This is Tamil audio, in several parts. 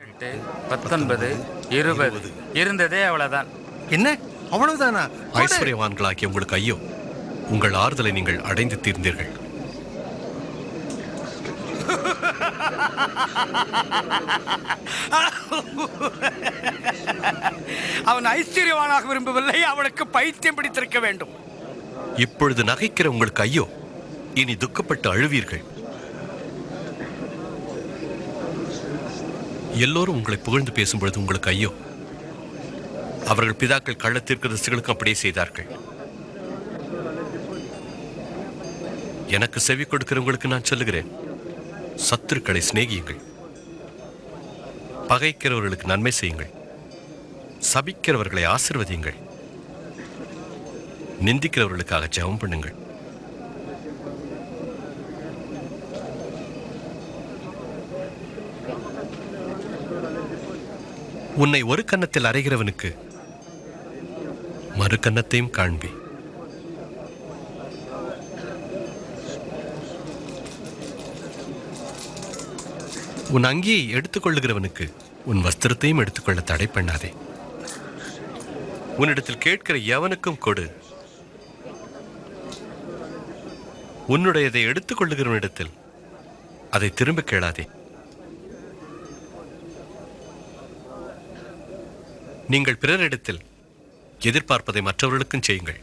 8, 19, 20 இருந்ததே அவ்வளவுதான். என்ன அவ்வளவுதானா? ஐஸ்வர்யவான்களாகிய உங்களுக்கு ஐயோ, உங்கள் ஆறுதலை நீங்கள் அடைந்து தீர்ந்தீர்கள். அவன் ஐஸ்வர்யவானாக விரும்பவில்லை, அவனுக்கு பைத்தியம் பிடித்திருக்க வேண்டும். இப்பொழுது நகைக்கிற உங்களுக்கு ஐயோ, இனி துக்கப்பட்டு அழுவீர்கள். எல்லோரும் உங்களை புகழ்ந்து பேசும்பொழுது உங்களுக்கு ஐயோ, அவர்கள் பிதாக்கள் கள்ள தீர்க்கதரிசிகளுக்கும் அப்படியே செய்தார்கள். எனக்கு செவி கொடுக்கிறவங்களுக்கு நான் சொல்லுகிறேன், சத்துருக்களை சிநேகியுங்கள், பகைக்கிறவர்களுக்கு நன்மை செய்யுங்கள், சபிக்கிறவர்களை ஆசீர்வதியுங்கள், நிந்திக்கிறவர்களுக்காக ஜெபம் பண்ணுங்கள். உன்னை ஒரு கன்னத்தில் அறைகிறவனுக்கு மறு கன்னத்தையும் காண்பி. உன் அங்கியை எடுத்துக்கொள்ளுகிறவனுக்கு உன் வஸ்திரத்தையும் எடுத்துக்கொள்ள தடை பண்ணாதே. உன்னிடத்தில் கேட்கிற எவனுக்கும் கொடு. உன்னுடையதை எடுத்துக்கொள்ளுகிறவனிடத்தில் அதை திரும்ப கேளாதே. நீங்கள் பிறரிடத்தில் எதிர்பார்ப்பதை மற்றவர்களுக்கும் செய்யுங்கள்.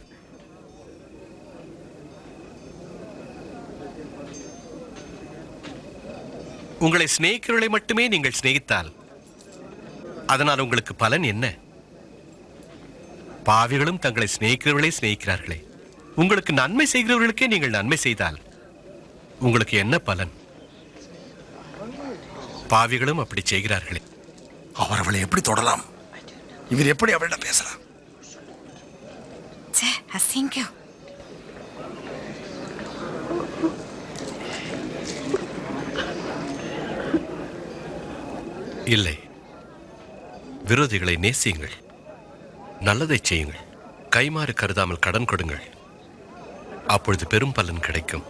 உங்களை சிநேகிக்கிறவர்களை மட்டுமே நீங்கள் சிநேகித்தால் அதனால் உங்களுக்கு பலன் என்ன? பாவிகளும் தங்களை சிநேகிக்கிறவர்களே சிநேகிக்கிறார்களே. உங்களுக்கு நன்மை செய்கிறவர்களுக்கே நீங்கள் நன்மை செய்தால் உங்களுக்கு என்ன பலன்? பாவிகளும் அப்படி செய்கிறார்களே. அவர் அவளை எப்படி தொடலாம்? இவர் எப்படி அவளிடம் பேசலாம்? இல்லை, விரோதிகளை நேசியுங்கள், நல்லதை செய்யுங்கள், கைமாறு கருதாமல் கடன் கொடுங்கள். அப்பொழுது பெரும் பலன் கிடைக்கும்.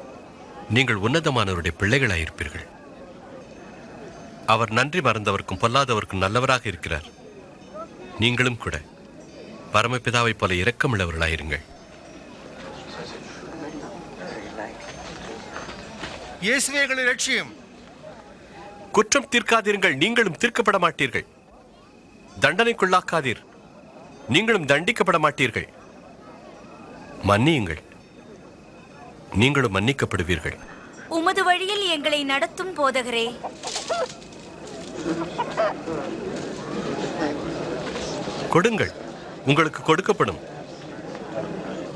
நீங்கள் உன்னதமானவருடைய பிள்ளைகளாயிருப்பீர்கள். அவர் நன்றி மறந்தவர்க்கும் பொல்லாதவர்க்கும் நல்லவராக இருக்கிறார். நீங்களும் கூட பரமபிதாவைப் போல இரக்கமுள்ளவர்களாயிருங்கள். இயேசுவே எங்களை ரட்சியும். குற்றம் தீர்க்காதீர்கள், நீங்களும் தீர்க்கப்பட மாட்டீர்கள். தண்டனைக்குள்ளாக்காதீர், நீங்களும் தண்டிக்கப்பட மாட்டீர்கள். மன்னியுங்கள், நீங்களும் மன்னிக்கப்படுவீர்கள். உமது வழியில் எங்களை நடத்தும் போதகரே. கொடுங்கள், உங்களுக்கு கொடுக்கப்படும்.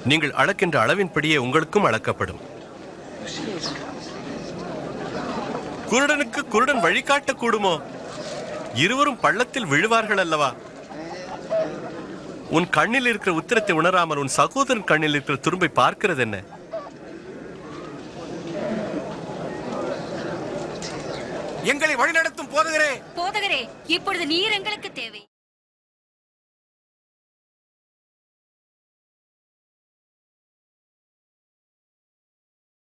நீங்கள் அளக்கின்ற அளவின்படியே உங்களுக்கும் அளக்கப்படும். குருடனுக்கு குருடன் வழிகாட்ட கூடுமோ? இருவரும் பள்ளத்தில் விழுவார்கள் அல்லவா? உன் கண்ணில் இருக்கிற உத்திரத்தை உணராமல் உன் சகோதரன் கண்ணில் இருக்கிற துரும்பை பார்க்கிறது என்ன? எங்களை வழிநடத்தும் போதகரே, போதகரே, இப்பொழுது நீர் எங்களுக்கு தேவை.